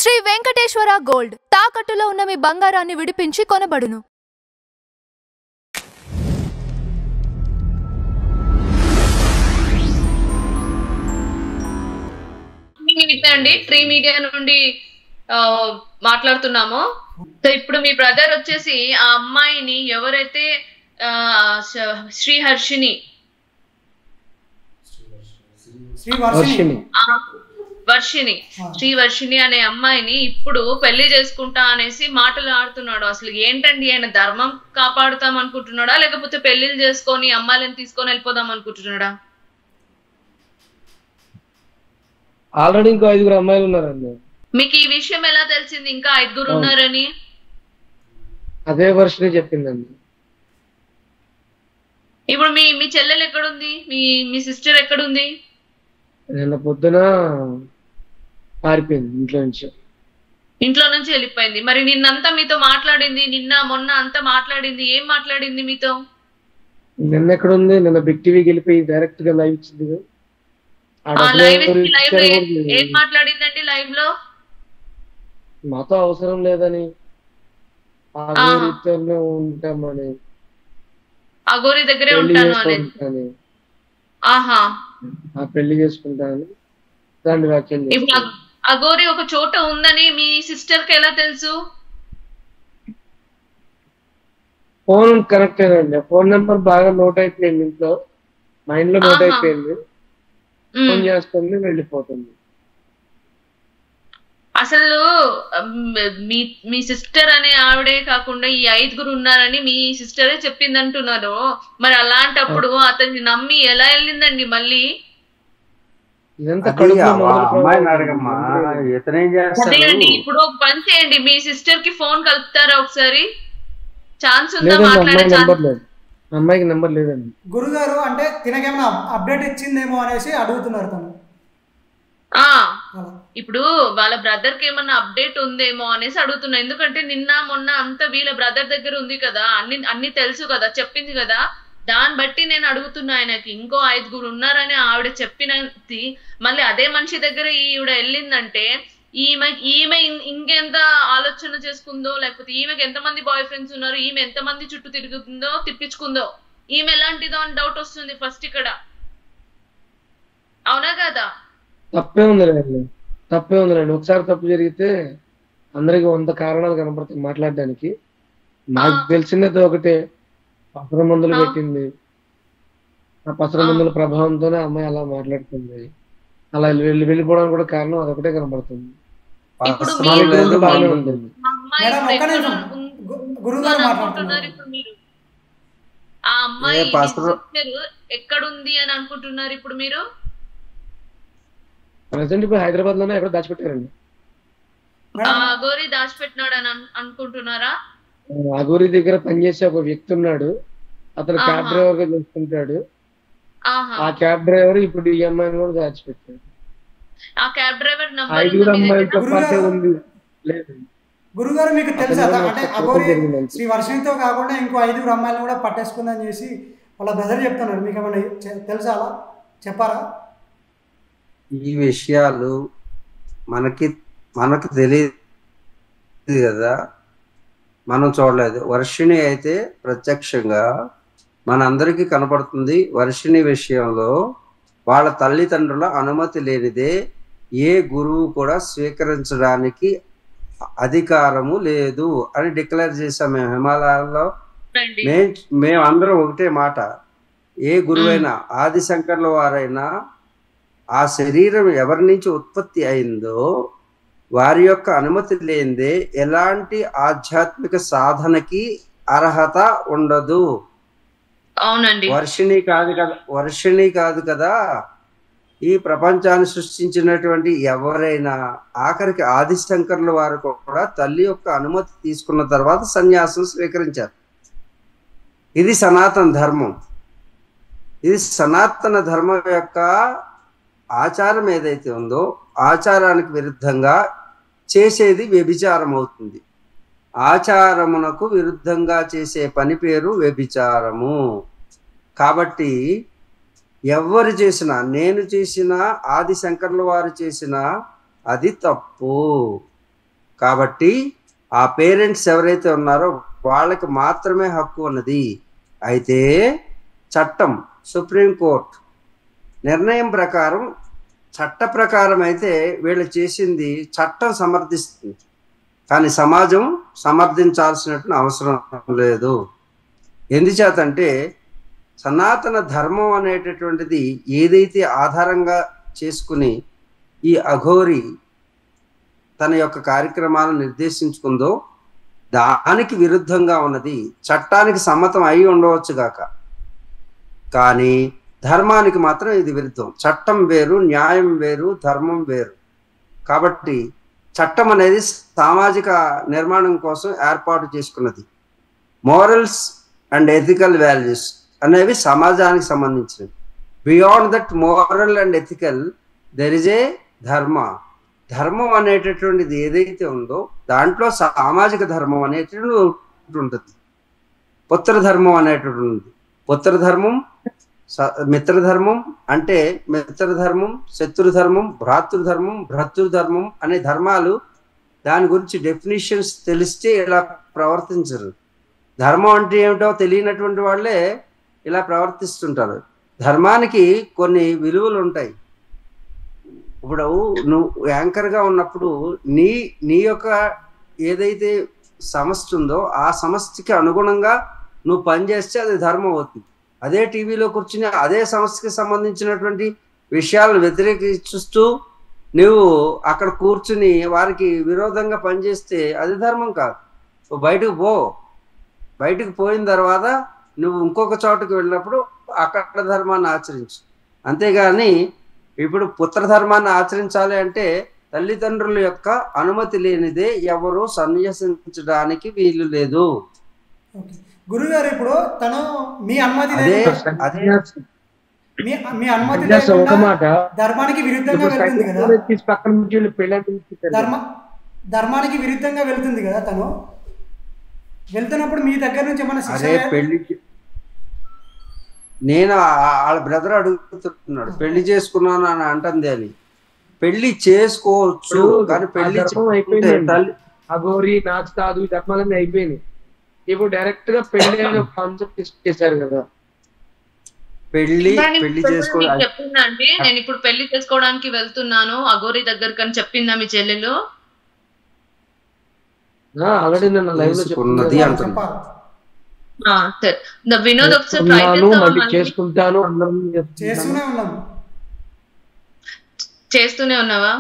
Shri Venkateswara gold తాకట్టులో ఉన్న మీ బంగారాన్ని విడిపించి కొనబడును. అండి ట్రీ మీడియా నుండి మాట్లాడుతున్నాము. సో ఇప్పుడు మీ బ్రదర్ వచ్చేసి ఆ అమ్మాయిని ఎవరైతే శ్రీహర్షిని శ్రీవర్షిని అనే అమ్మాయిని ఇప్పుడు పెళ్లి చేసుకుంటా అనేసి మాటలు ఆడుతున్నాడు. అసలు ఏంటండి, ఆయన ధర్మం కాపాడుతాం అనుకుంటున్నాడా లేకపోతే పెళ్లిళ్ళు చేసుకొని అమ్మాయిలను తీసుకొని వెళ్ళిపోదాం అనుకుంటున్నాడా? ఆల్రెడీ ఇంకో 5 అమ్మాయిలు ఉన్నారండి. మీకు ఈ విషయం ఎలా తెలిసింది ఇంకా 5 ఉన్నారని? అదే వర్షనే చెప్పిందండి. ఇప్పుడు మీ చెల్లెలు ఎక్కడుంది? మీ సిస్టర్ ఎక్కడుంది? నిన్న పొద్దున పారిపోయింది ఇంట్లో నుంచి వెళ్ళిపోయింది. మరి నిన్నంతా మీతో మాట్లాడింది, నిన్న మొన్న అంతా మాట్లాడింది, ఏం మాట్లాడింది మీతో? నిన్న ఎక్కడ ఉంది? నిన్న బిగ్ టీవీకి వెళ్ళిపోయి డైరెక్ట్ గా లైవ్ ఇచ్చింది. ఏం మాట్లాడిందండి లైవ్ లో? మాతో అవసరం లేదని, ఉంటామని, అగోరి దగ్గరే ఉంటాను అని, పెళ్లి చేసుకుంటానని దాన్ని వ్యాఖ్యలు. ఇప్పుడు అగోరి ఒక చోట ఉందని మీ సిస్టర్ కి ఎలా తెలుసు? ఫోన్ కనెక్ట్ అయ్యండి. ఫోన్ నెంబర్ బాగా నోట్ అయిపోయింది, ఇంట్లో మైండ్ లో నోట్ అయిపోయింది. ఫోన్ చేస్తుంది, వెళ్ళిపోతుంది. అసలు మీ సిస్టర్ అనే ఆవిడే కాకుండా ఈ 5 ఉన్నారని మీ సిస్టరే చెప్పింది అంటున్నారు. మరి అలాంటప్పుడు అతన్ని నమ్మి ఎలా వెళ్ళిందండి మళ్ళీ? ఇప్పుడు ఒక పని చేయండి, మీ సిస్టర్ కి ఫోన్ కలుపుతారా ఒకసారి? ఛాన్స్ ఉందా మాట్లాడే? అమ్మాయికి నెంబర్ లేదండి. గురుగారు అంటే తినకేమైనా అప్డేట్ ఇచ్చిందేమో అనేసి అడుగుతున్నారు తను. ఇప్పుడు వాళ్ళ బ్రదర్ కి ఏమన్నా అప్డేట్ ఉందేమో అనేసి అడుగుతున్నా. ఎందుకంటే నిన్న మొన్న అంతా వీళ్ళ బ్రదర్ దగ్గర ఉంది కదా, అన్ని తెలుసు కదా, చెప్పింది కదా. దాన్ని బట్టి నేను అడుగుతున్నా. ఆయనకి ఇంకో 5 ఉన్నారని ఆవిడ చెప్పినది మళ్ళీ అదే మనిషి దగ్గర ఈవిడ వెళ్ళిందంటే ఈమె ఇంకెంత ఆలోచన చేసుకుందో, లేకపోతే ఈమెకి ఎంతమంది బాయ్ ఫ్రెండ్స్ ఉన్నారు, ఈమె ఎంతమంది చుట్టూ తిరుగుతుందో, తిప్పించుకుందో, ఈమె ఎలాంటిదో అని డౌట్ వస్తుంది ఫస్ట్ ఇక్కడ. అవునా కదా? తప్పే ఉందిలేండి. ఒకసారి తప్పు జరిగితే అందరికి 100 కారణాలు కనపడతాయి మాట్లాడడానికి. నాకు తెలిసినది ఒకటే, పసర మందులు పెట్టింది. ఆ పసర మందుల ప్రభావంతోనే అమ్మాయి అలా మాట్లాడుతుంది. అలా వెళ్ళిపోవడానికి కూడా కారణం అదొకటే కనపడుతుంది. బాగానే ఉంటుంది. ఆ అమ్మాయి ఎక్కడుంది అని అనుకుంటున్నారు ఇప్పుడు మీరు? ప్రజెంట్ ఇప్పుడు హైదరాబాద్ లోనే ఎక్కడ దాచిపెట్టారండి. అగోరి దాచిపెట్టినాడు అని అనుకుంటున్నారా? అగోరి దగ్గర పనిచేసే ఒక వ్యక్తి ఉన్నాడు. అతను క్యాబ్ డ్రైవర్ గా చూసుకుంటాడు. ఆ క్యాబ్ డ్రైవర్ ఇప్పుడు ఈ అమ్మాయిని కూడా దాచిపెట్టాడు. ఆ క్యాబ్ డ్రైవర్ గురుగారు మీకు తెలుసా అంటే అగోరి శ్రీ వర్షినితో కాకుండా ఇంకో 5 అమ్మాయిలు కూడా పట్టేసుకుందని చేసి వాళ్ళ బ్రదర్ చెప్తున్నాడు. మీకు ఏమన్నా తెలుసా? అలా చెప్పారా? ఈ విషయాలు మనకు తెలియదు కదా, మనం చూడలేదు. వర్షిణి అయితే ప్రత్యక్షంగా మనందరికీ కనపడుతుంది. వర్షిణి విషయంలో వాళ్ళ తల్లిదండ్రుల అనుమతి లేనిదే ఏ గురువు కూడా స్వీకరించడానికి అధికారము లేదు అని డిక్లేర్ చేశాం మేము హిమాలయాల్లో. మేము అందరం ఒకటే మాట, ఏ గురువైనా, ఆదిశంకర్ల వారైనా ఆ శరీరం ఎవరి నుంచి ఉత్పత్తి అయిందో వారి యొక్క అనుమతి లేనిదే ఎలాంటి ఆధ్యాత్మిక సాధనకి అర్హత ఉండదు. అవునండి. వర్షిణి కాదు కదా ఈ ప్రపంచాన్ని సృష్టించినటువంటి ఎవరైనా. ఆఖరికి ఆదిశంకర్ల వారు కూడా తల్లి యొక్క అనుమతి తీసుకున్న తర్వాత సన్యాసం స్వీకరించారు. ఇది సనాతన ధర్మం. ఇది సనాతన ధర్మం యొక్క ఆచారం ఏదైతే ఉందో ఆచారానికి విరుద్ధంగా చేసేది వ్యభిచారం అవుతుంది. ఆచారమునకు విరుద్ధంగా చేసే పని పేరు వ్యభిచారము. కాబట్టి ఎవరు చేసినా, నేను చేసినా, ఆదిశంకర్ల వారు చేసినా అది తప్పు. కాబట్టి ఆ పేరెంట్స్ ఎవరైతే ఉన్నారో వాళ్ళకి మాత్రమే హక్కు ఉన్నది. అయితే చట్టం, సుప్రీంకోర్టు నిర్ణయం ప్రకారం, చట్ట ప్రకారం అయితే వీళ్ళు చేసింది చట్టం సమర్థిస్తుంది, కానీ సమాజం సమర్థించాల్సినటువంటి అవసరం లేదు. ఎందుచేతంటే సనాతన ధర్మం అనేటటువంటిది ఏదైతే ఆధారంగా చేసుకుని ఈ అఘోరి తన యొక్క కార్యక్రమాలను నిర్దేశించుకుందో దానికి విరుద్ధంగా ఉన్నది. చట్టానికి సమ్మతం అయి ఉండవచ్చు గాక, కానీ ధర్మానికి మాత్రం ఇది విరుద్ధం. చట్టం వేరు, న్యాయం వేరు, ధర్మం వేరు. కాబట్టి చట్టం అనేది సామాజిక నిర్మాణం కోసం ఏర్పాటు చేసుకున్నది. మోరల్స్ అండ్ ఎథికల్ వాల్యూస్ అనేవి సమాజానికి సంబంధించినవి. Beyond that moral and ethical there is a ధర్మ. ధర్మం అనేటటువంటిది ఏదైతే ఉందో దాంట్లో సామాజిక ధర్మం అనేటటువంటి ఉంటుంది. పుత్ర ధర్మం అనేటటువంటి ఉంది. పుత్ర ధర్మం, మిత్రధర్మం అంటే మిత్రధర్మం, శత్రుధర్మం, భ్రాతృధర్మం, భ్రతృధర్మం అనే ధర్మాలు, దాని గురించి డెఫినిషన్స్ తెలిస్తే ఇలా ప్రవర్తించరు. ధర్మం అంటే ఏమిటో తెలియనటువంటి వాళ్ళే ఇలా ప్రవర్తిస్తుంటారు. ధర్మానికి కొన్ని విలువలు ఉంటాయి. ఇప్పుడు నువ్వు యాంకర్గా ఉన్నప్పుడు నీ యొక్క ఏదైతే సమస్య ఉందో ఆ సమస్యకి అనుగుణంగా నువ్వు పనిచేస్తే అది ధర్మం అవుతుంది. అదే టీవీలో కూర్చుని అదే సమస్యకి సంబంధించినటువంటి విషయాలను వ్యతిరేకిస్తూ నువ్వు అక్కడ కూర్చుని వారికి విరోధంగా పనిచేస్తే అది ధర్మం కాదు. నువ్వు బయటకు పోయిన తర్వాత నువ్వు ఇంకొక చోటుకు వెళ్ళినప్పుడు అక్కడ ధర్మాన్ని ఆచరించు. అంతేగాని ఇప్పుడు పుత్ర ధర్మాన్ని ఆచరించాలి అంటే తల్లిదండ్రుల యొక్క అనుమతి లేనిదే ఎవరు సన్యసించడానికి వీలు లేదు. గురుగారు, ఇప్పుడు తను మీ అనుమతి ధర్మానికి విరుద్ధంగా వెళ్తుంది కదా, ధర్మానికి విరుద్ధంగా వెళ్తుంది కదా, తను వెళ్తున్నప్పుడు మీ దగ్గర నుంచి ఏమైనా నేను వాళ్ళ బ్రదర్ అడుగుతున్నాడు పెళ్లి చేసుకున్నాను అని అంటుంది అని. పెళ్లి చేసుకోవచ్చు కానీ పెళ్లి అఘోరి నాచ్ కాదు ధర్మాలన్నీ అయిపోయినాయి. ఇప్పుడు డైరెక్ట్ గా పెళ్లి కాన్సెప్ట్ చేశారు కదా. పెళ్లి చేసుకోవాలి చెప్పిందా అండి? నేను ఇప్పుడు పెళ్లి చేసుకోవడానికి వెళ్తున్నాను అఘోరి దగ్గరికి అని చెప్పిందా మీ చెల్లెలు? ఆల్రెడీ నేను లైవ్ లో చెప్తున్నది అంటున్నా. వినోద్ చేసుకుంటాను చేస్తూనే ఉన్నావా?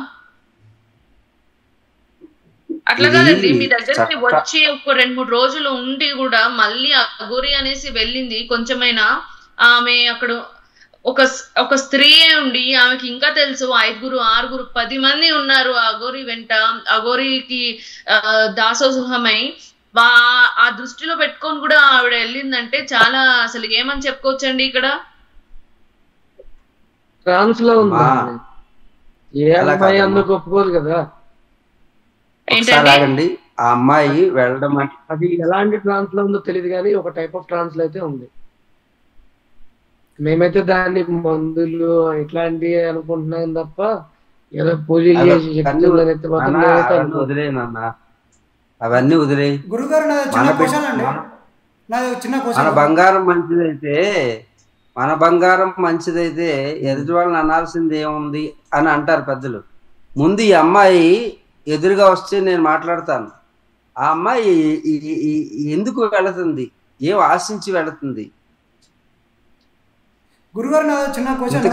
అట్లా కాదండి, మీ దగ్గరికి వచ్చి ఒక 2-3 రోజులు ఉండి కూడా మళ్ళీ అఘోరి అనేసి వెళ్ళింది. కొంచెమైనా ఆమె అక్కడ ఒక స్త్రీ ఉండి ఆమెకి ఇంకా తెలుసు 5, 6, 10 మంది ఉన్నారు అఘోరి వెంట, అఘోరికి దాసోహమై ఆ దృష్టిలో పెట్టుకొని కూడా ఆవిడ వెళ్ళిందంటే చాలా అసలు ఏమని చెప్పుకోవచ్చండి. ఇక్కడ ట్రాన్స్ లో ఉంది, ఏ అమ్మాయి అందుకు ఒప్పుకోదు కదా. ఏంటండి ఆ అమ్మాయి వెళ్ళడం అది ఎలాంటి ట్రాన్స్ లో ఉందో తెలియదు కానీ ఒక టైప్ ఆఫ్ ట్రాన్స్ లో అయితే ఉంది. మేమైతే దాన్ని మందులు ఇట్లాంటివి అనుకుంటున్నాం తప్ప ఏదో పూజలు చేసి వదిలేనన్నా, అవన్నీ వదిలే. గురుగారు, మన బంగారం మంచిదైతే ఎదుటి వాళ్ళని అనాల్సింది ఏముంది అని అంటారు పెద్దలు. ముందు ఈ అమ్మాయి ఎదురుగా వస్తే నేను మాట్లాడతాను. ఆ అమ్మాయి ఎందుకు వెళుతుంది, ఏం ఆశించి వెళుతుంది? గురుగారు, చిన్న క్వశ్చన్.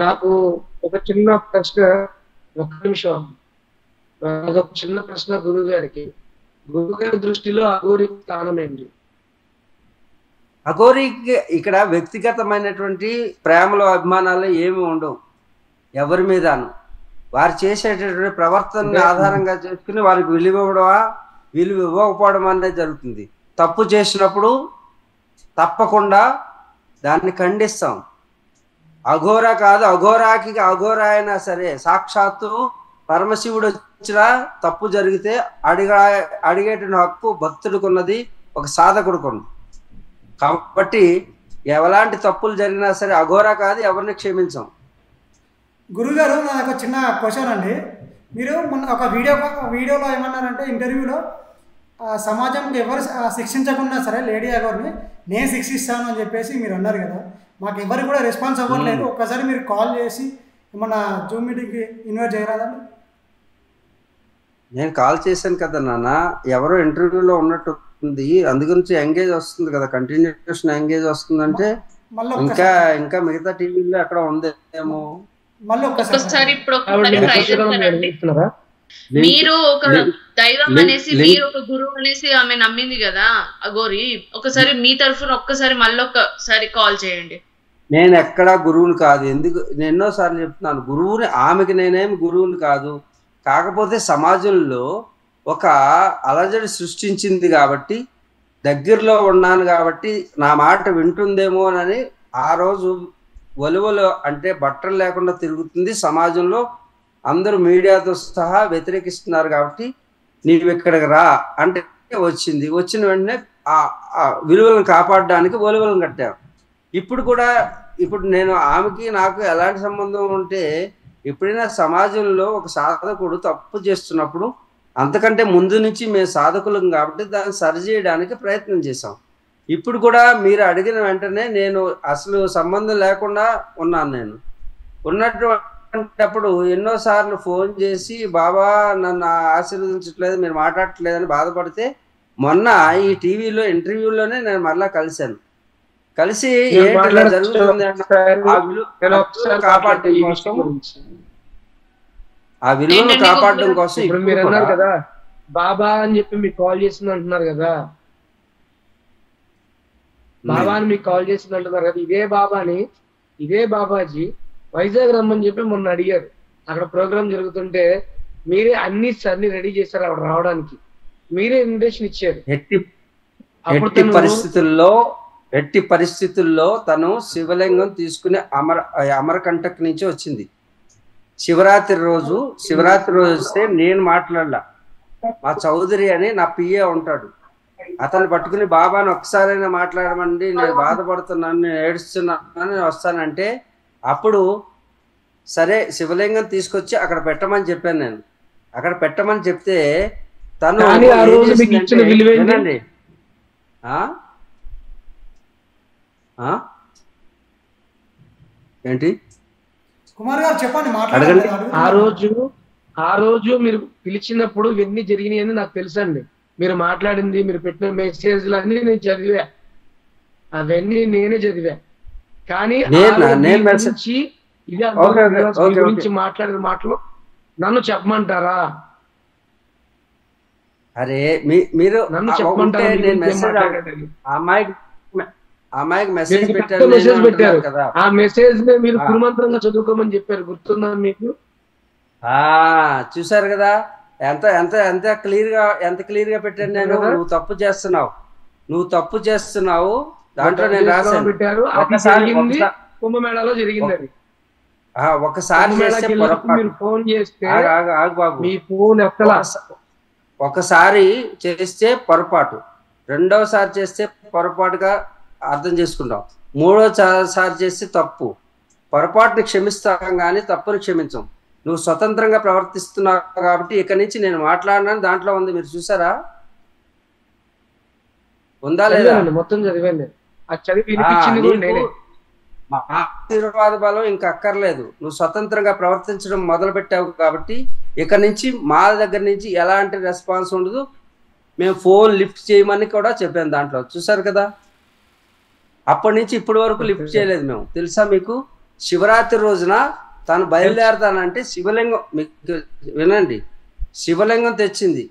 నాకు ఒక చిన్న ప్రశ్న, ఒక్క నిమిషం. అదొక చిన్న ప్రశ్న గురుగారికి. గురుగారి దృష్టిలో అఘోరి స్థానం ఏంటి? అఘోరికి ఇక్కడ వ్యక్తిగతమైనటువంటి ప్రేమలో అభిమానాలు ఏమి ఉండవు ఎవరి మీదను. వారు చేసేటటువంటి ప్రవర్తనని ఆధారంగా చేసుకుని వారికి విలువ ఇవ్వకపోవడం అనేది జరుగుతుంది. తప్పు చేసినప్పుడు తప్పకుండా దాన్ని ఖండిస్తాం. అఘోర కాదు, అఘోర అయినా సరే సాక్షాత్తు పరమశివుడు వచ్చినా తప్పు జరిగితే అడిగేటువంటి హక్కు భక్తుడికున్నది, ఒక సాధకుడికున్నది. కాబట్టి ఎలాంటి తప్పులు జరిగినా సరే అఘోర కాదు, ఎవరిని క్షమించాం. గురుగారు, నాకు చిన్న క్వశ్చన్ అండి. మీరు మొన్న ఒక వీడియోలో ఏమన్నారంటే ఇంటర్వ్యూలో సమాజంకి ఎవరు శిక్షించకుండా సరే లేడీ అగోర్ని నేను శిక్షిస్తాను అని చెప్పేసి మీరు అన్నారు కదా, మాకు ఎవరికి కూడా రెస్పాన్స్ అవ్వట్లేదు. ఒక్కసారి మీరు కాల్ చేసి ఏమన్నా జూమ్ మీటింగ్కి ఇన్వైట్ చేయరాదండి? నేను కాల్ చేశాను కదా నాన్న, ఎవరో ఇంటర్వ్యూలో ఉన్నట్టు ఉంది, అందుగురించి ఎంగేజ్ వస్తుంది కదా, కంటిన్యూషన్ ఎంగేజ్ వస్తుందంటే ఇంకా మిగతా టీవీలో అక్కడ ఉందేమో. మళ్ళీ ఒక్కసారి ఇప్పుడు మీరు ఒక దైవం అనేసి మీరు ఒక గురువు అనేసి ఆమె నమ్మింది కదా అఘోరి, ఒకసారి మీ తరఫున ఒక్కసారి మళ్ళీ ఒక్కసారి కాల్ చేయండి. నేను ఎక్కడా గురువుని కాదు, ఎందుకు నేను ఎన్నోసార్లు చెప్తున్నాను, గురువుని ఆమెకి నేనేమి గురువుని కాదు. కాకపోతే సమాజంలో ఒక అలజడి సృష్టించింది కాబట్టి, దగ్గరలో ఉన్నాను కాబట్టి నా మాట వింటుందేమో అని ఆ రోజు ఒలువలు అంటే బట్టలు లేకుండా తిరుగుతుంది సమాజంలో, అందరూ మీడియాతో సహా వ్యతిరేకిస్తున్నారు కాబట్టి నీవు ఇక్కడికి రా అంటే వచ్చింది. వచ్చిన వెంటనే ఆ విలువలను కాపాడడానికి ఒలువలను కట్టాను. ఇప్పుడు నేను ఆమెకి నాకు ఎలాంటి సంబంధం ఉంటే, ఎప్పుడైనా సమాజంలో ఒక సాధకుడు తప్పు చేస్తున్నప్పుడు అంతకంటే ముందు నుంచి మేము సాధకులం కాబట్టి దాన్ని సరిచేయడానికి ప్రయత్నం చేశాం. ఇప్పుడు కూడా మీరు అడిగిన వెంటనే నేను అసలు సంబంధం లేకుండా ఉన్నాను. నేను ఉన్నప్పుడు ఎన్నోసార్లు ఫోన్ చేసి బాబా నన్ను ఆశీర్వదించట్లేదు, మీరు మాట్లాడట్లేదని బాధపడితే మొన్న ఈ టీవీలో ఇంటర్వ్యూలోనే నేను మరలా కలిశాను. కలిసి జరుగుతుంది ఆ విలువను కాపాడడం కోసం. ఇప్పుడు మీరు అన్నారు కదా బాబా అని చెప్పి మీకు కాల్ చేసింది అంటున్నారు కదా, బాబా అని మీకు కాల్ చేసింది అంటున్నారు కదా, ఇదే బాబాజీ వైజాగ్ రమ్మని చెప్పి మొన్న అడిగారు. అక్కడ ప్రోగ్రామ్ జరుగుతుంటే మీరే అన్ని రెడీ చేశారు అక్కడ రావడానికి, మీరే ఇన్విటేషన్ ఇచ్చారు. ఎట్టి పరిస్థితుల్లో తను శివలింగం తీసుకుని అమరకంటక్ నుంచి వచ్చింది. శివరాత్రి రోజు వస్తే నేను మాట్లాడలా, మా చౌదరి అని నా పిఏ ఉంటాడు, అతను పట్టుకుని బాబాని ఒక్కసారైనా మాట్లాడమండి, నేను బాధపడుతున్నాను, నేను ఏడుస్తున్నాను, నేను వస్తానంటే అప్పుడు సరే శివలింగం తీసుకొచ్చి అక్కడ పెట్టమని చెప్పాను. నేను అక్కడ పెట్టమని చెప్తే తను వినండి, ఏంటి కుమార్ గారు చెప్పండి, అడగండి. ఆ రోజు మీరు పిలిచినప్పుడు ఇవన్నీ జరిగినాయి అని నాకు తెలుసండి. మీరు మాట్లాడింది, మీరు పెట్టిన మెసేజ్లు అన్ని నేను చదివా, అవన్నీ నేనే చదివా. కానీ గురించి మాట్లాడిన మాటలు నన్ను చెప్పమంటారా? అరే మీరు నన్ను చెప్పమంటారా? అమ్మాయికి మెసేజ్ పెట్టారు కదా, ఆ మెసేజ్ మీరు కురుమంత్రంగా చదువుకోమని చెప్పారు, గుర్తుందా మీకు? చూసారు కదా ఎంత ఎంత ఎంత క్లియర్ గా పెట్టాను నేను. నువ్వు తప్పు చేస్తున్నావు దాంట్లో నేను రాశాను. పెట్టారు, కుంభమేళాలో జరిగింది అది. ఒకసారి ఫోన్ చేస్తే మీ ఫోన్ ఒకసారి చేస్తే పొరపాటు, రెండవసారి చేస్తే పొరపాటుగా అర్థం చేసుకుంటాం, మూడోసారి చేస్తే తప్పు. పొరపాటుని క్షమిస్తాం కానీ తప్పుని క్షమించం. నువ్వు స్వతంత్రంగా ప్రవర్తిస్తున్నావు కాబట్టి ఇక నుంచి నేను మాట్లాడినాను దాంట్లో ఉంది. మీరు చూసారా? ఉందా లేదా? మొత్తం చదివాను. ఆశీర్వాద బలం ఇంకా అక్కర్లేదు, నువ్వు స్వతంత్రంగా ప్రవర్తించడం మొదలు పెట్టావు కాబట్టి ఇక నుంచి మా దగ్గర నుంచి ఎలాంటి రెస్పాన్స్ ఉండదు. మేము ఫోన్ లిఫ్ట్ చేయమని కూడా చెప్పాను దాంట్లో, చూసారు కదా. అప్పటి నుంచి ఇప్పటి వరకు లిఫ్ట్ చేయలేదు మేము, తెలుసా మీకు? శివరాత్రి రోజున తను బయలుదేరతానంటే శివలింగం, మీకు వినండి, శివలింగం తెచ్చింది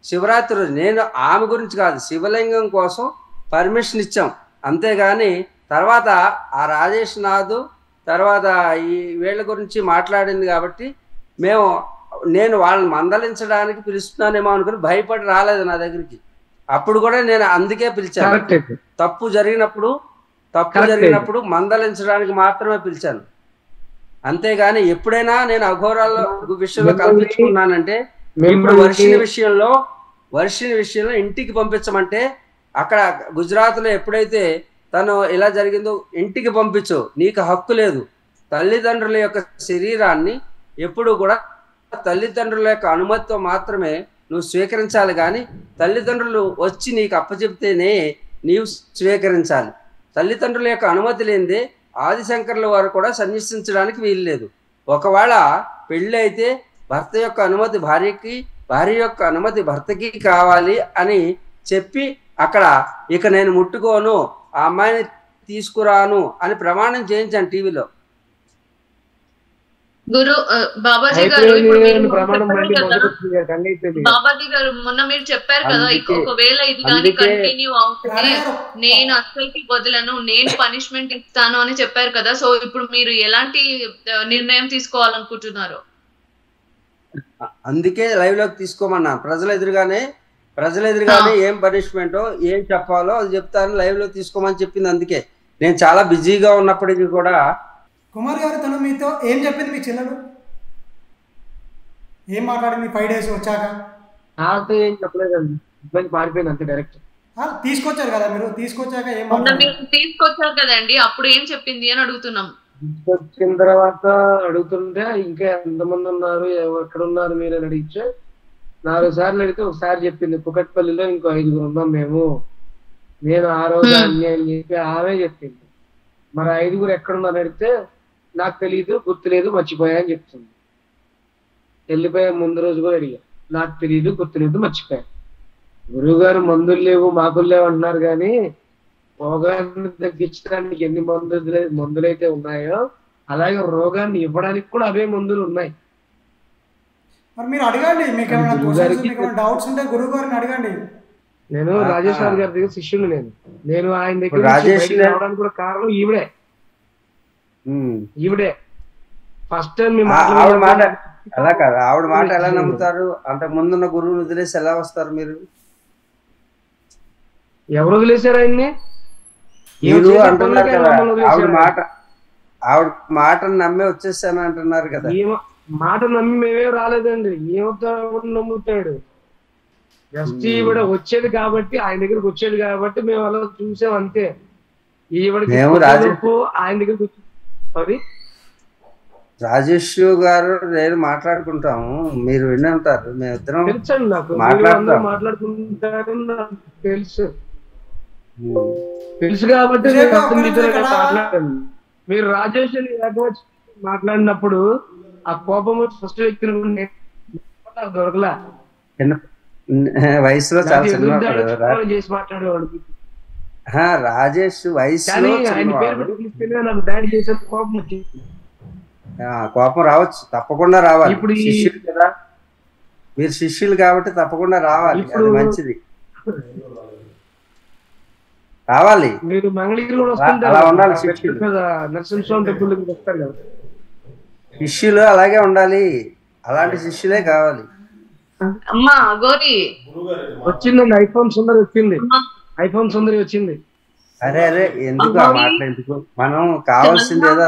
శివరాత్రి రోజు. నేను ఆమె గురించి కాదు, శివలింగం కోసం పర్మిషన్ ఇచ్చాం అంతేగాని తర్వాత ఆ రాజేష్ నాథ్ తర్వాత ఈ వీళ్ళ గురించి మాట్లాడింది కాబట్టి నేను వాళ్ళని మందలించడానికి పిలుస్తున్నానేమో అనుకుని భయపడి రాలేదు నా దగ్గరికి. అప్పుడు కూడా నేను అందుకే పిలిచాను, తప్పు జరిగినప్పుడు మందలించడానికి మాత్రమే పిలిచాను. అంతేగాని ఎప్పుడైనా నేను అఘోరాల విషయంలో కల్పించుకున్నానంటే, ఇప్పుడు వర్షిని విషయంలో ఇంటికి పంపించమంటే అక్కడ గుజరాత్ లో ఎప్పుడైతే తను ఇలా జరిగిందో ఇంటికి పంపించు, నీకు హక్కు లేదు. తల్లిదండ్రుల యొక్క శరీరాన్ని ఎప్పుడు కూడా తల్లిదండ్రుల యొక్క అనుమతితో మాత్రమే నువ్వు స్వీకరించాలి, కానీ తల్లిదండ్రులు వచ్చి నీకు అప్పచెప్తేనే నీవు స్వీకరించాలి. తల్లిదండ్రుల యొక్క అనుమతి లేనిదే ఆదిశంకరుల వారు కూడా సన్యసించడానికి వీలు లేదు. ఒకవేళ పెళ్ళి అయితే భర్త యొక్క అనుమతి భార్యకి, భార్య యొక్క అనుమతి భర్తకి కావాలి అని చెప్పి అక్కడ ఇక నేను ముట్టుకోను, ఆ అమ్మాయిని తీసుకురాను అని ప్రమాణం చేయించాను టీవీలో. గురు బాబాజీ గారు బాబాజీ గారు మొన్న మీరు చెప్పారు కదా, ఒకవేళ ఇది కానీ కంటిన్యూ అవుతుంది నేను అస్సలకి వదలను, నేను పనిష్మెంట్ ఇస్తాను అని చెప్పారు కదా. సో ఇప్పుడు మీరు ఎలాంటి నిర్ణయం తీసుకోవాలనుకుంటున్నారు? అందుకే లైవ్ లోకి తీసుకోమన్నా. ప్రజల ఎదురుగానే ఏం పనిష్మెంటో ఏం చెప్పాలో అది చెప్తాను, లైవ్ లో తీసుకోమని చెప్పింది. అందుకే నేను చాలా బిజీగా ఉన్నప్పటికీ కూడా. కుమార్ గారు తను మీతో ఏం చెప్పింది? మీ చెల్లెలు ఏం మాట్లాడింది 5 days వచ్చాక? నాతో ఏం చెప్పలేదండి, ఇబ్బంది పారిపోయింది అంతే డైరెక్ట్. తీసుకొచ్చారు కదా మీరు, తీసుకొచ్చాక ఏం తీసుకొచ్చారు కదండి, అప్పుడు ఏం చెప్పింది అని అడుగుతున్నాం. తీసుకొచ్చిన తర్వాత అడుగుతుంటే ఇంకా ఎంతమంది ఉన్నారు, ఎక్కడ ఉన్నారు మీరు అని అడిగితే 4 సార్లు అడిగితే ఒకసారి చెప్పింది కుకట్పల్లిలో ఇంకో 5 ఉన్నాం మేము, నేను ఆ రోజు అన్ని అని చెప్పి ఆమె చెప్పింది. మరి 5 ఎక్కడున్నారు అడిగితే నాకు తెలియదు, గుర్తులేదు, మర్చిపోయా అని చెప్తుంది. వెళ్ళిపోయా ముందు రోజు కూడా అడిగా, నాకు తెలియదు, గుర్తులేదు, మర్చిపోయా. గురువు గారు మందులు లేవు మాకులు లేవు అంటున్నారు, కానీ రోగాన్ని తగ్గించడానికి ఎన్ని మందులైతే ఉన్నాయో అలాగే రోగాన్ని ఇవ్వడానికి కూడా అవే మందులు ఉన్నాయి. మరి మీరు అడగండి, మీకు ఏమైనా డౌట్స్ ఉంటే గురువు గారిని అడగండి. నేను రాజేశ్వర్ గారి దగ్గర శిష్యుడు. నేను ఆయన దగ్గర రావడానికి కూడా కారణం ఈవిడే ఫస్ట్ టైం అలా కాదు, ఆవిడ మాట ఎలా నమ్ముతారు? అంతకు ముందున్న గురువుని వదిలేసి ఎలా వస్తారు మీరు? ఎవరు వదిలేశారు ఆయన్ని? మీరు అంటున్నారు కదా, ఆవిడ మాటను నమ్మే వచ్చేసాను అంటున్నారు కదా. మాట నమ్మి మేమే రాలేదండి, నమ్ముతాడు. జస్ట్ ఈవిడ వచ్చేది కాబట్టి, ఆయన దగ్గరికి వచ్చేది కాబట్టి మేము అలా చూసాం అంతే. ఈవిడకి ఆయన దగ్గరికి వచ్చి రాజేష్ గారు నేను మాట్లాడుకుంటాము, మీరు విని ఉంటారు, మేమిద్దరం తెలుసండి నాకు, మాట్లాడుకుంటారు తెలుసు కాబట్టి మాట్లాడండి. మీరు రాజేష్ మాట్లాడినప్పుడు ఆ కోపం ఫస్ట్ వ్యక్తిని దొరకలా, వయసులో చాలా చేసి మాట్లాడేవాడు. రాజేష్ వయసులో కోపం వచ్చింది. కోపం రావచ్చు, తప్పకుండా రావాలి. ఇప్పుడు శిష్యులు కదా మీరు, శిష్యులు కాబట్టి తప్పకుండా రావాలి, అది మంచిది. రావాలి, మీరు మంగళగిరి కూడా అలా ఉండాలి. శిష్యులు నరసింహస్వామి టెంపుల్ వస్తారు కదా, శిష్యులు అలాగే ఉండాలి, అలాంటి శిష్యులే కావాలి. అమ్మా గౌరీ వచ్చిందండి, ఐఫోన్ సుందరి వచ్చింది, ఐఫోన్ సుందరి వచ్చింది. అరే ఎందుకు ఆ మాటలు ఎందుకు, మనం కావాల్సింది ఏదో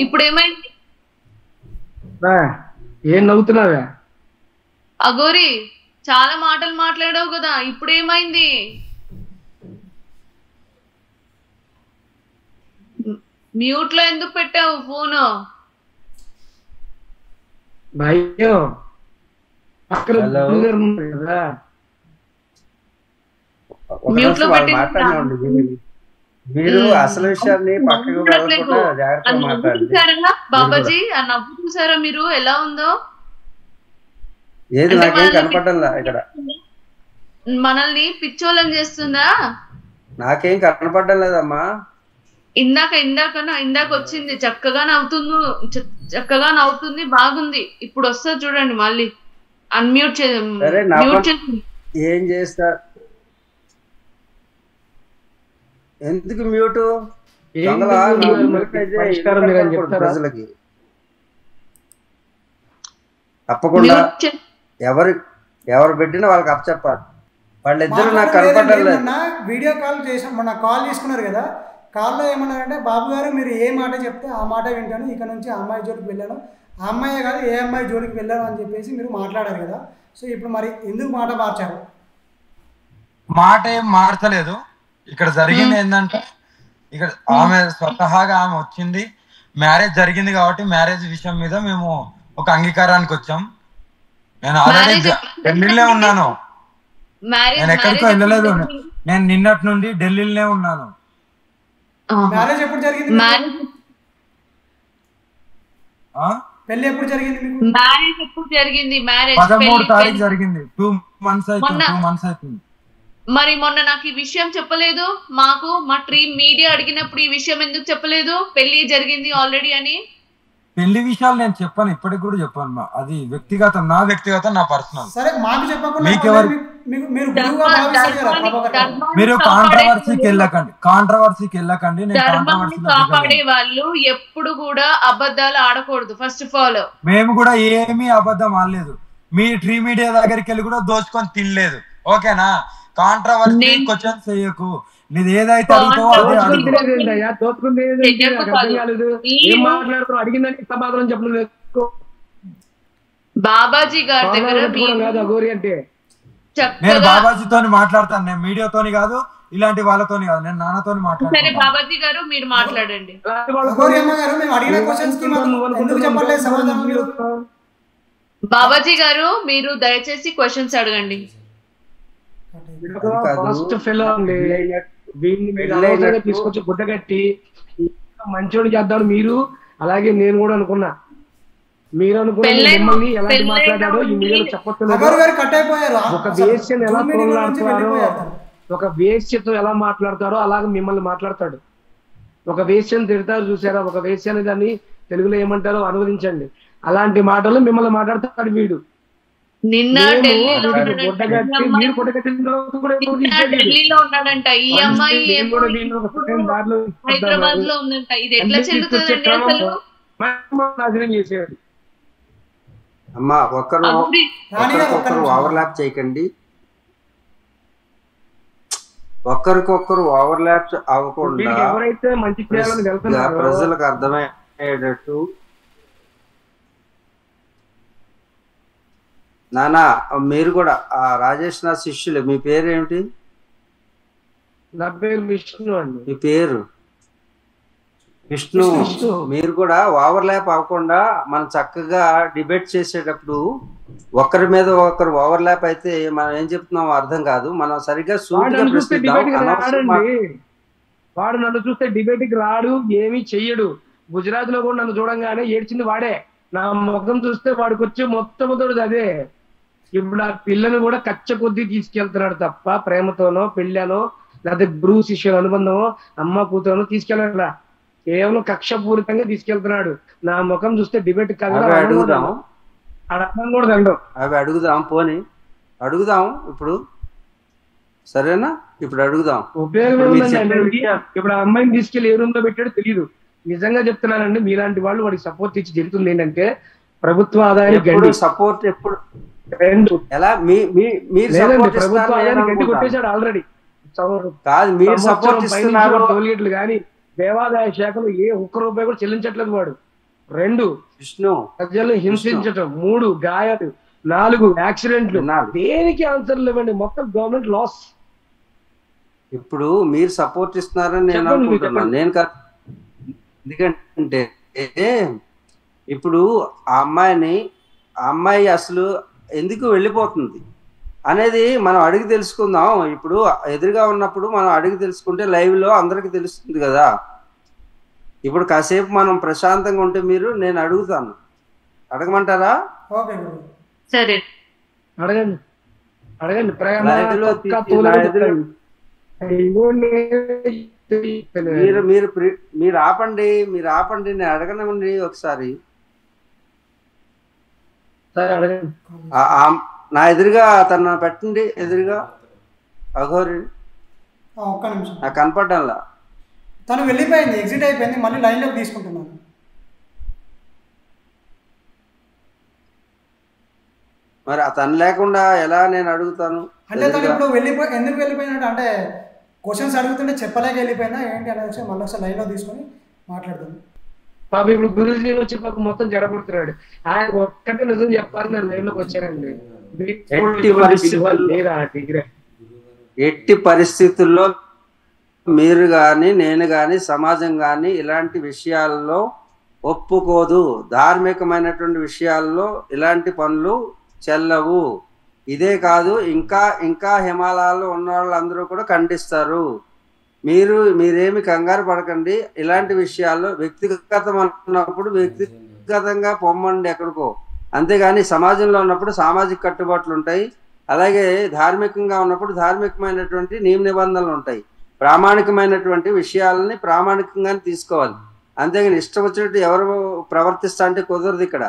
ఇప్పుడు ఏమైంది? ఏం నవ్వుతున్నావా? అగోరి చాలా మాటలు మాట్లాడావు కదా, ఇప్పుడు ఏమైంది? మ్యూట్ లో ఎందుకు పెట్టావు ఫోను? భయ్యో మీరు అసలు విషయాన్ని పక్కకు జాగ్రత్తగా మాట్లాడండి. బాబాజీ ఆ నవ్వు చూసారా మీరు ఎలా ఉందో? ఏది నాకేం కనపడ్డంలా ఇక్కడ, మనల్ని పిచ్చోళ్ళం చేస్తుందా? నాకేం కనపడ్డం లేదమ్మా. ఇందాక వచ్చింది, చక్కగా నవ్వుతుంది, బాగుంది. ఇప్పుడు వస్తుంది చూడండి, మళ్ళీ అన్మ్యూట్ ఏం చేస్తా? ఎందుకు మ్యూట్? ప్రజలకి తప్పకుండా ఎవరు పెట్టినా వాళ్ళకి అప్పచెప్పాలి. వాళ్ళిద్దరు నాకు కనపడలేదు. వీడియో కాల్ చేసాం, మొన్న కాల్ చేసుకున్నారు కదా, కాల్లో ఏమన్నారంటే బాబు గారు మీరు ఏ మాట చెప్తే ఆ మాట వింటాను, ఇక నుంచి ఆ అమ్మాయి జోలికి వెళ్ళాను, ఆ అమ్మాయే కాదు ఏ అమ్మాయి జోలికి వెళ్ళాను అని చెప్పేసి మీరు మాట్లాడారు కదా. సో ఇప్పుడు మరి ఎందుకు మాట మార్చారు? మాట ఏం మార్చలేదు. ఇక్కడ జరిగింది ఏంటంటే ఇక్కడ ఆమె స్వతహాగా ఆమె వచ్చింది, మ్యారేజ్ జరిగింది కాబట్టి మ్యారేజ్ విషయం మీద మేము ఒక అంగీకారానికి వచ్చాం. నేను ఆల్రెడీ ఢిల్లీలో ఉన్నాను, నేను ఎక్కడికో వెళ్ళలేదు. నేను నిన్నటి నుండి ఢిల్లీలోనే ఉన్నాను. మ్యారేజ్ ఎప్పుడు జరిగింది? పెళ్లి ఎప్పుడు జరిగింది? మ్యారేజ్ ఎప్పుడు జరిగింది? మ్యారేజ్ 13వ తారీఖు జరిగింది. 2 months అవుతుంది. మరి మొన్న నాకు ఈ విషయం చెప్పలేదు. మాకు మా మీడియా అడిగినప్పుడు ఈ విషయం ఎందుకు చెప్పలేదు? పెళ్లి జరిగింది ఆల్రెడీ అని. పెళ్లి విషయాలు నేను చెప్పాను, ఇప్పటికి కూడా చెప్పాను. అది వ్యక్తిగతం, నా వ్యక్తిగతం, నా పర్సనల్. సరే మాకు చెప్పకుండా మీరు కాంట్రవర్సీకి వెళ్ళకండి. కాపాడే వాళ్ళు ఎప్పుడు కూడా అబద్ధాలు ఆడకూడదు. ఫస్ట్ ఆఫ్ ఆల్ మేము కూడా ఏమీ అబద్ధం ఆడలేదు. మీ ట్రీ మీడియా దగ్గరికి వెళ్ళి కూడా దోచుకొని తినలేదు. ఓకేనా? కాంట్రవర్సీ క్వశ్చన్ చేయకు. నీది ఏదైతే బాబాజీ గారి దగ్గర నేను బాబాజీతో మాట్లాడతాను. నేను మీడియాతోని కాదు, ఇలాంటి వాళ్ళతోని కాదు, నేను నాన్నతో మాట్లాడతాను. సరే బాబాజీ గారు మీరు మాట్లాడండి. బాబాజీ గారు మీరు దయచేసి క్వశ్చన్స్ అడగండి. ఫస్ట్ ఫెలో అండి, తీసుకొచ్చి గుడ్డ కట్టి మంచోడు చేద్దాడు మీరు. అలాగే నేను కూడా అనుకున్నా, మీరు అనుకున్న మిమ్మల్ని ఎలాంటి మాట్లాడాడో ఈ మీడియాలో చెప్పట్లేదు. ఒక వేశ్యను ఎలా తోలాడుతారో, ఒక వేశ్యతో ఎలా మాట్లాడతారో అలాగే మిమ్మల్ని మాట్లాడతాడు. ఒక వేశ్యను తిడతారు చూసారా, ఒక వేశ్య అనే దాన్ని తెలుగులో ఏమంటారో అనువదించండి. అలాంటి మాటలు మిమ్మల్ని మాట్లాడతాడు వీడు. నిన్న ఢిల్లీలో ఉన్నాడంట ఈ అమ్మాయి, హైదరాబాద్ లో ఉందంట. ఇది ఎట్లా చెల్లుతుందండి అసలు? చేసాడు. అమ్మా ఒక్కరు ఓవర్లాప్ చేయకండి, ఒక్కరికొక్కరు ఓవర్లాప్ అవ్వకుండా ఎవరైతే మంచి చేయాలని వెళ్తున్నారో ప్రజలకు అర్థమయ్యేటట్టు. నానా మీరు కూడా రాజేష్ నా శిష్యులు, మీ పేరు ఏమిటి? నా పేరు విష్ణు అండి. మీ పేరు విష్ణు. మీరు కూడా ఓవర్లాప్ అవ్వకుండా మనం చక్కగా డిబేట్ చేసేటప్పుడు ఒకరి మీద ఒకరు ఓవర్లాప్ అయితే మనం ఏం చెప్తున్నాం అర్థం కాదు. మనం సరిగ్గా వాడు నన్ను చూస్తే డిబేట్ కి రాడు, ఏమీ చెయ్యడు. గుజరాత్ లో కూడా నన్ను చూడంగానే ఏడ్చింది వాడే. నా ముఖం చూస్తే వాడికి వచ్చి మొట్టమొదటిది అదే. ఇప్పుడు ఆ పిల్లని కూడా కచ్చ కొద్దీ తీసుకెళ్తున్నాడు తప్ప ప్రేమతోనో పెళ్ళానో లేకపోతే గురువు శిష్యుల అనుబంధమో అమ్మ కూతురనో తీసుకెళ్ళాడు. కేవలం కక్షపూరితంగా తీసుకెళ్తున్నాడు. నా ముఖం చూస్తే డిబేట్ కాదు, అడుగుదాం, కూడా తండ్రి అవి అడుగుదాం. పోనీ అడుగుదాం ఇప్పుడు, సరేనా? ఇప్పుడు అడుగుదాం. ఉపయోగం ఉందండి. ఇప్పుడు ఆ అమ్మాయిని తీసుకెళ్లి ఏ రూమ్ లో పెట్టాడో తెలియదు. నిజంగా చెప్తున్నానండి, మీలాంటి వాళ్ళు వాడికి సపోర్ట్ ఇచ్చి జరుగుతుంది ఏంటంటే ప్రభుత్వ ఆదాయాన్ని సపోర్ట్ ఎప్పుడు ఎలా ప్రభుత్వ ఆదాయాన్ని గడ్డి కొట్టేశాడు ఆల్రెడీ. కాదు మీరు సపోర్ట్ ఇస్తున్నారు. టోల్గేట్లు కానీ దేవాదాయ శాఖలు ఏ ఒక్క రూపాయి కూడా చెల్లించట్లేదు వాడు. 2 విష్ణు ప్రజలను హింసించటం, 3 గాయాలు, 4 యాక్సిడెంట్లు. దేనికి ఆన్సర్ లేవండి, మొత్తం గవర్నమెంట్ లాస్. ఇప్పుడు మీరు సపోర్ట్ ఇస్తున్నారని నేను అనుకుంటున్నాను. నేను కాదు, ఎందుకంటే ఇప్పుడు ఆ అమ్మాయి అసలు ఎందుకు వెళ్ళిపోతుంది అనేది మనం అడిగి తెలుసుకుందాం. ఇప్పుడు ఎదురుగా ఉన్నప్పుడు మనం అడిగి తెలుసుకుంటే లైవ్ లో అందరికి తెలుస్తుంది కదా. ఇప్పుడు కాసేపు మనం ప్రశాంతంగా ఉంటే నేను అడుగుతాను, అడగమంటారా? సరే అడగండి. మీరు ఆపండి, నేను అడగనివ్వండి ఒకసారి. నా ఎదురుగా తన పెట్టండి, ఎదురుగా అఘోరి. ఒక్క నిమిషం, నాకు కనపడ్డంలా. తను వెళ్ళిపోయింది, ఎగ్జిట్ అయిపోయింది, మళ్ళీ లైన్ లోకి తీసుకుంటున్నాను. మరి తను లేకుండా ఎలా నేను అడుగుతాను? అంటే తను ఇప్పుడు ఎందుకు వెళ్ళిపోయినట్టు అంటే క్వశ్చన్స్ అడుగుతుంటే చెప్పలేక వెళ్ళిపోయిందా ఏంటి అనేది మళ్ళీ ఒకసారి లైన్ లో తీసుకొని మాట్లాడుతుంది. పాప ఇప్పుడు గురుజీ వచ్చి పాప మొత్తం జడబడుతున్నాడు. ఆయన ఒక్కటే నిజం చెప్పాలి, నేను లైన్ లోకి వచ్చానండి. ఎట్టి పరిస్థితుల్లో మీరు కానీ నేను కానీ సమాజం కానీ ఇలాంటి విషయాల్లో ఒప్పుకోదు. ధార్మికమైనటువంటి విషయాల్లో ఇలాంటి పనులు చెల్లవు. ఇదే కాదు, ఇంకా ఇంకా హిమాలయాల్లో ఉన్న వాళ్ళందరూ కూడా ఖండిస్తారు. మీరేమి కంగారు పడకండి. ఇలాంటి విషయాల్లో వ్యక్తిగతం అన్నప్పుడు వ్యక్తిగతంగా పొమ్మండి ఎక్కడికో, అంతేగాని సమాజంలో ఉన్నప్పుడు సామాజిక కట్టుబాట్లు ఉంటాయి. అలాగే ధార్మికంగా ఉన్నప్పుడు ధార్మికమైనటువంటి నియమ నిబంధనలు ఉంటాయి. ప్రామాణికమైనటువంటి విషయాలని ప్రామాణికంగానే తీసుకోవాలి. అంతేగాని ఇష్టం వచ్చినట్టు ఎవరు ప్రవర్తిస్తా అంటే కుదరదు ఇక్కడ.